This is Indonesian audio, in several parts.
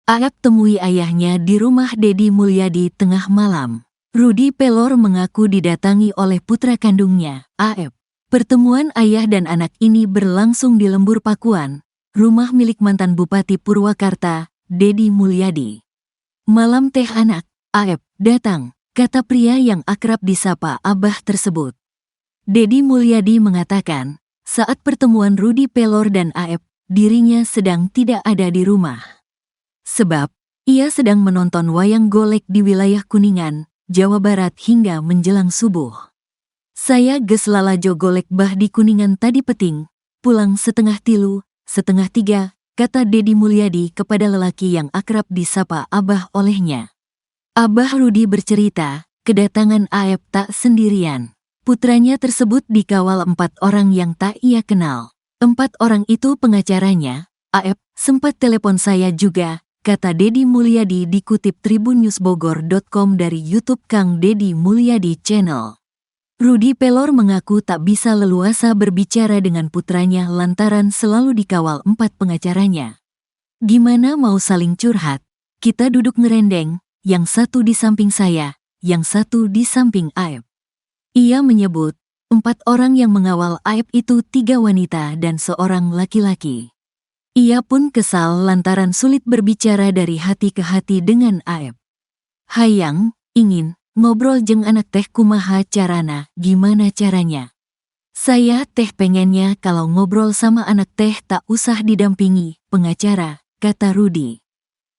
Aep temui ayahnya di rumah Dedi Mulyadi tengah malam. Rudy Pelor mengaku didatangi oleh putra kandungnya, Aep. Pertemuan ayah dan anak ini berlangsung di Lembur Pakuan, rumah milik mantan Bupati Purwakarta, Dedi Mulyadi. Malam teh anak, Aep, datang, kata pria yang akrab disapa Abah tersebut. Dedi Mulyadi mengatakan, saat pertemuan Rudy Pelor dan Aep, dirinya sedang tidak ada di rumah. Sebab, ia sedang menonton wayang golek di wilayah Kuningan, Jawa Barat hingga menjelang subuh. Saya ges lalajo golek bah di Kuningan tadi peting, pulang setengah 3, setengah 3, kata Dedi Mulyadi kepada lelaki yang akrab disapa Abah olehnya. Abah Rudy bercerita, kedatangan Aep tak sendirian. Putranya tersebut dikawal 4 orang yang tak ia kenal. 4 orang itu pengacaranya. Aep, sempat telepon saya juga, kata Dedi Mulyadi dikutip tribunnews.bogor.com dari YouTube Kang Dedi Mulyadi Channel. Rudy Pelor mengaku tak bisa leluasa berbicara dengan putranya lantaran selalu dikawal 4 pengacaranya. Gimana mau saling curhat? Kita duduk ngerendeng, yang satu di samping saya, yang satu di samping Aep. Ia menyebut, 4 orang yang mengawal Aep itu 3 wanita dan 1 laki-laki. Ia pun kesal lantaran sulit berbicara dari hati ke hati dengan Aep. Hayang, ingin, ngobrol jeng anak teh kumaha carana, gimana caranya? Saya teh pengennya kalau ngobrol sama anak teh tak usah didampingi pengacara, kata Rudy.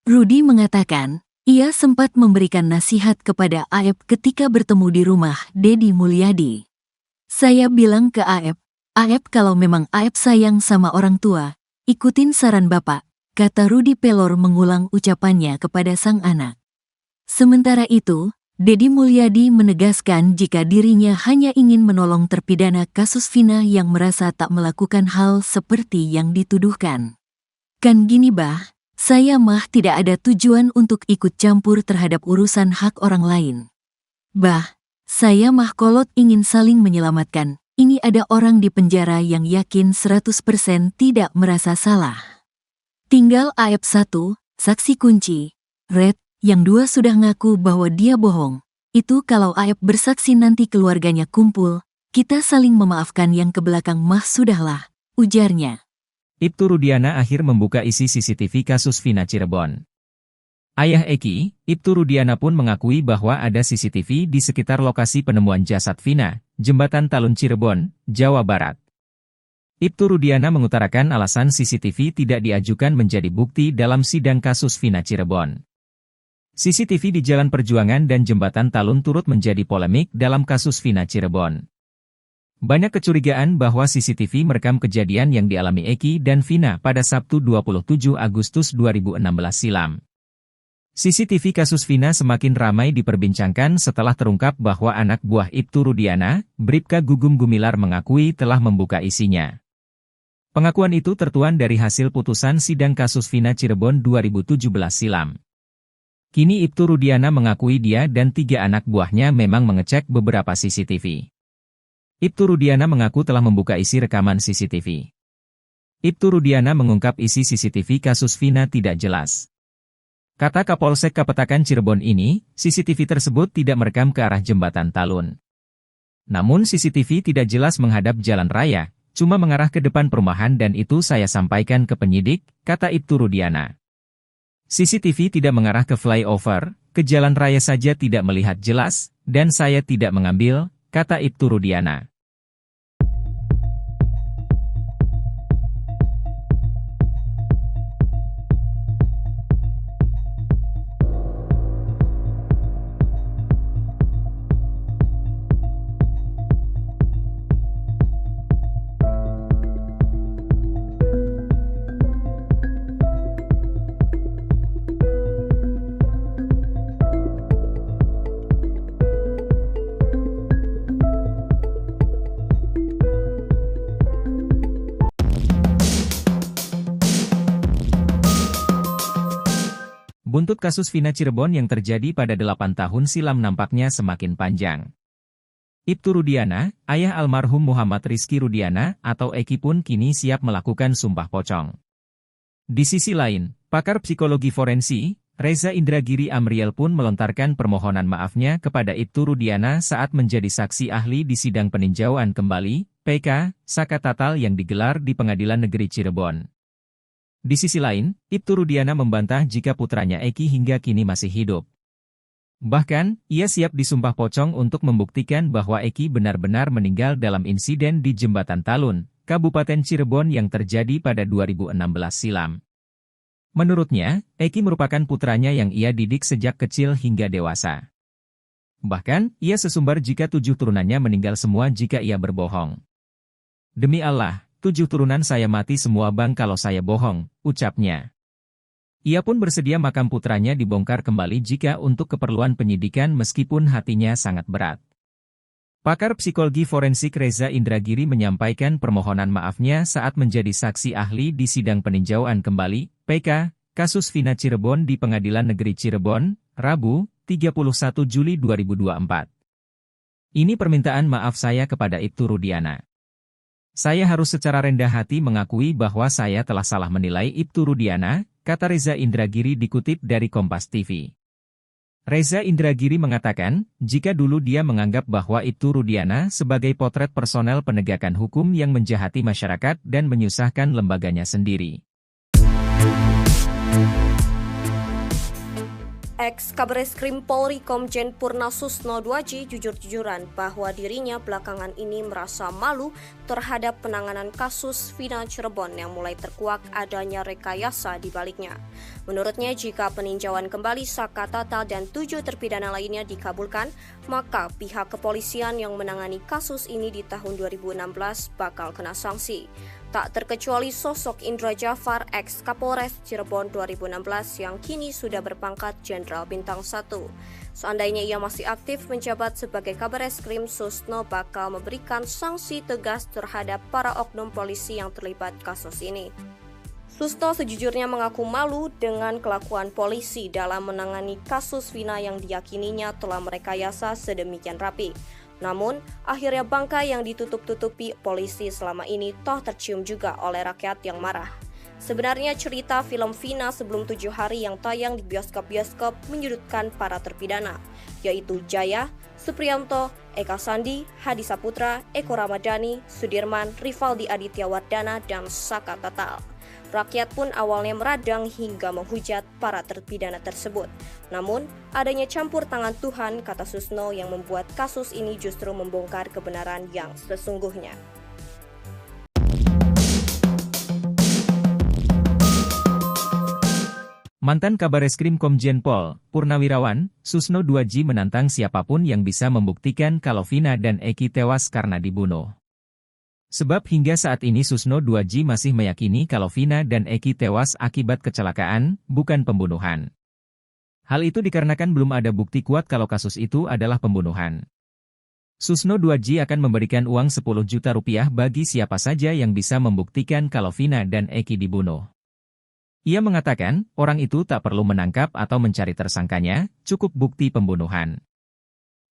Rudy mengatakan, ia sempat memberikan nasihat kepada Aep ketika bertemu di rumah Dedi Mulyadi. Saya bilang ke Aep, Aep kalau memang Aep sayang sama orang tua, ikutin saran bapak, kata Rudy Pelor mengulang ucapannya kepada sang anak. Sementara itu, Dedi Mulyadi menegaskan jika dirinya hanya ingin menolong terpidana kasus Vina yang merasa tak melakukan hal seperti yang dituduhkan. Kan gini bah, saya mah tidak ada tujuan untuk ikut campur terhadap urusan hak orang lain. Bah, saya mah kolot ingin saling menyelamatkan. Ini ada orang di penjara yang yakin 100% tidak merasa salah. Tinggal Aep 1, saksi kunci. Red, yang 2 sudah ngaku bahwa dia bohong. Itu kalau Aep bersaksi nanti keluarganya kumpul, kita saling memaafkan yang ke belakang mah sudahlah, ujarnya. Ibtu Rudiana akhir membuka isi CCTV kasus Vina Cirebon. Ayah Eki, Ibtu Rudiana pun mengakui bahwa ada CCTV di sekitar lokasi penemuan jasad Vina, Jembatan Talun Cirebon, Jawa Barat. Ibtu Rudiana mengutarakan alasan CCTV tidak diajukan menjadi bukti dalam sidang kasus Vina Cirebon. CCTV di Jalan Perjuangan dan Jembatan Talun turut menjadi polemik dalam kasus Vina Cirebon. Banyak kecurigaan bahwa CCTV merekam kejadian yang dialami Eki dan Vina pada Sabtu 27 Agustus 2016 silam. CCTV kasus Vina semakin ramai diperbincangkan setelah terungkap bahwa anak buah Ibtu Rudiana, Bribka Gugum Gumilar mengakui telah membuka isinya. Pengakuan itu tertuan dari hasil putusan sidang kasus Vina Cirebon 2017 silam. Kini Ibtu Rudiana mengakui dia dan 3 anak buahnya memang mengecek beberapa CCTV. Ibtu Rudiana mengaku telah membuka isi rekaman CCTV. Ibtu Rudiana mengungkap isi CCTV kasus Vina tidak jelas. Kata Kapolsek Kapetakan Cirebon ini, CCTV tersebut tidak merekam ke arah Jembatan Talun. Namun CCTV tidak jelas menghadap jalan raya, cuma mengarah ke depan perumahan dan itu saya sampaikan ke penyidik, kata Ibtu Rudiana. CCTV tidak mengarah ke flyover, ke jalan raya saja tidak melihat jelas, dan saya tidak mengambil, kata Ibtu Rudiana. Buntut kasus Vina Cirebon yang terjadi pada 8 tahun silam nampaknya semakin panjang. Ibtu Rudiana, ayah almarhum Muhammad Rizky Rudiana, atau Eki pun kini siap melakukan sumpah pocong. Di sisi lain, pakar psikologi forensik, Reza Indragiri Amriel pun melontarkan permohonan maafnya kepada Ibtu Rudiana saat menjadi saksi ahli di sidang peninjauan kembali, PK, Saka Tatal yang digelar di Pengadilan Negeri Cirebon. Di sisi lain, Ibtu Rudiana membantah jika putranya Eki hingga kini masih hidup. Bahkan, ia siap disumpah pocong untuk membuktikan bahwa Eki benar-benar meninggal dalam insiden di Jembatan Talun, Kabupaten Cirebon yang terjadi pada 2016 silam. Menurutnya, Eki merupakan putranya yang ia didik sejak kecil hingga dewasa. Bahkan, ia sesumbar jika 7 turunannya meninggal semua jika ia berbohong. Demi Allah, 7 turunan saya mati semua bang kalau saya bohong, ucapnya. Ia pun bersedia makam putranya dibongkar kembali jika untuk keperluan penyidikan meskipun hatinya sangat berat. Pakar psikologi forensik Reza Indragiri menyampaikan permohonan maafnya saat menjadi saksi ahli di sidang peninjauan kembali, PK, kasus Vina Cirebon di Pengadilan Negeri Cirebon, Rabu, 31 Juli 2024. Ini permintaan maaf saya kepada Ibtu Rudiana. Saya harus secara rendah hati mengakui bahwa saya telah salah menilai Ibtu Rudiana, kata Reza Indragiri dikutip dari Kompas TV. Reza Indragiri mengatakan, jika dulu dia menganggap bahwa Ibtu Rudiana sebagai potret personel penegakan hukum yang menjahati masyarakat dan menyusahkan lembaganya sendiri. Ex-Kabareskrim Polri Komjen Purna Susno Dwaji jujur-jujuran bahwa dirinya belakangan ini merasa malu terhadap penanganan kasus Vina Cirebon yang mulai terkuak adanya rekayasa di baliknya. Menurutnya, jika peninjauan kembali Saka Tatal dan 7 terpidana lainnya dikabulkan, maka pihak kepolisian yang menangani kasus ini di tahun 2016 bakal kena sanksi. Tak terkecuali sosok Indra Jafar ex-Kapolres Cirebon 2016 yang kini sudah berpangkat Jenderal Bintang 1. Seandainya ia masih aktif menjabat sebagai Kabareskrim, Susno bakal memberikan sanksi tegas terhadap para oknum polisi yang terlibat kasus ini. Susno sejujurnya mengaku malu dengan kelakuan polisi dalam menangani kasus Vina yang diyakininya telah merekayasa sedemikian rapi. Namun, akhirnya bangkai yang ditutup-tutupi polisi selama ini toh tercium juga oleh rakyat yang marah. Sebenarnya cerita film Vina sebelum 7 hari yang tayang di bioskop-bioskop menyudutkan para terpidana, yaitu Jaya, Supriyanto, Eka Sandi, Hadi Saputra, Eko Ramadhani, Sudirman, Rivaldi Aditya Wardana, dan Saka Tatal. Rakyat pun awalnya meradang hingga menghujat para terpidana tersebut. Namun, adanya campur tangan Tuhan, kata Susno, yang membuat kasus ini justru membongkar kebenaran yang sesungguhnya. Mantan Kabareskrim Komjen Pol Purnawirawan Susno Dwaji menantang siapapun yang bisa membuktikan kalau Vina dan Eki tewas karena dibunuh. Sebab hingga saat ini Susno Dwaji masih meyakini kalau Vina dan Eki tewas akibat kecelakaan, bukan pembunuhan. Hal itu dikarenakan belum ada bukti kuat kalau kasus itu adalah pembunuhan. Susno Dwaji akan memberikan uang 10 juta rupiah bagi siapa saja yang bisa membuktikan kalau Vina dan Eki dibunuh. Ia mengatakan, orang itu tak perlu menangkap atau mencari tersangkanya, cukup bukti pembunuhan.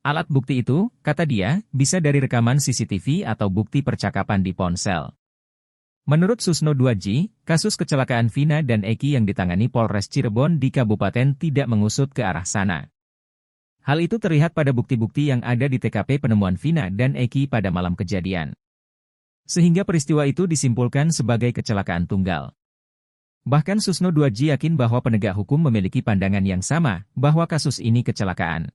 Alat bukti itu, kata dia, bisa dari rekaman CCTV atau bukti percakapan di ponsel. Menurut Susno Dwaji, kasus kecelakaan Vina dan Eki yang ditangani Polres Cirebon di Kabupaten tidak mengusut ke arah sana. Hal itu terlihat pada bukti-bukti yang ada di TKP penemuan Vina dan Eki pada malam kejadian. Sehingga peristiwa itu disimpulkan sebagai kecelakaan tunggal. Bahkan Susno Dwaji yakin bahwa penegak hukum memiliki pandangan yang sama, bahwa kasus ini kecelakaan.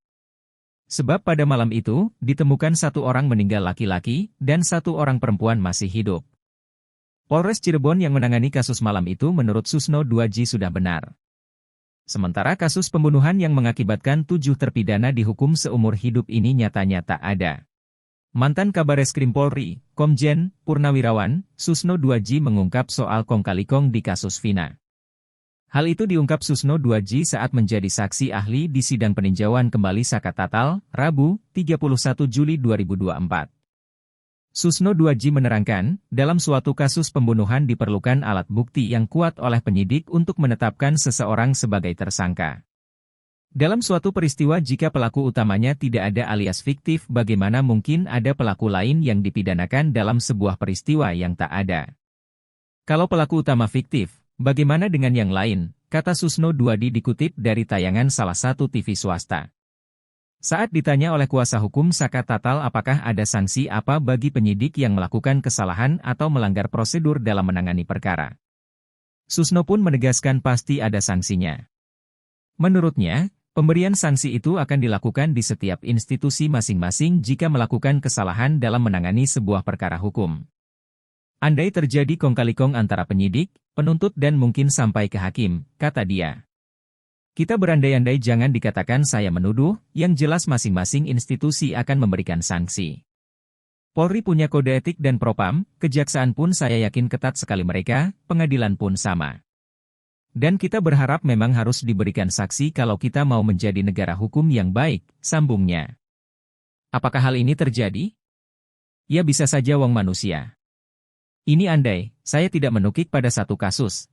Sebab pada malam itu, ditemukan 1 orang meninggal laki-laki, dan 1 orang perempuan masih hidup. Polres Cirebon yang menangani kasus malam itu menurut Susno Dwaji sudah benar. Sementara kasus pembunuhan yang mengakibatkan 7 terpidana dihukum seumur hidup ini nyatanya tak ada. Mantan Kabareskrim Polri, Komjen Purnawirawan Susno Dwaji mengungkap soal kong-kali-kong di kasus Vina. Hal itu diungkap Susno Dwaji saat menjadi saksi ahli di sidang peninjauan kembali Saka Tatal, Rabu, 31 Juli 2024. Susno Dwaji menerangkan, dalam suatu kasus pembunuhan diperlukan alat bukti yang kuat oleh penyidik untuk menetapkan seseorang sebagai tersangka. Dalam suatu peristiwa jika pelaku utamanya tidak ada alias fiktif, bagaimana mungkin ada pelaku lain yang dipidanakan dalam sebuah peristiwa yang tak ada? Kalau pelaku utama fiktif, Bagaimana dengan yang lain, kata Susno Duadi dikutip dari tayangan salah satu TV swasta. Saat ditanya oleh kuasa hukum Saka Tatal apakah ada sanksi apa bagi penyidik yang melakukan kesalahan atau melanggar prosedur dalam menangani perkara. Susno pun menegaskan pasti ada sanksinya. Menurutnya, pemberian sanksi itu akan dilakukan di setiap institusi masing-masing jika melakukan kesalahan dalam menangani sebuah perkara hukum. Andai terjadi kong-kali-kong antara penyidik, penuntut dan mungkin sampai ke hakim, kata dia. Kita berandai-andai jangan dikatakan saya menuduh, yang jelas masing-masing institusi akan memberikan sanksi. Polri punya kode etik dan propam, kejaksaan pun saya yakin ketat sekali mereka, pengadilan pun sama. Dan kita berharap memang harus diberikan saksi kalau kita mau menjadi negara hukum yang baik, sambungnya. Apakah hal ini terjadi? Ya bisa saja wong manusia. Ini andai, saya tidak menukik pada satu kasus,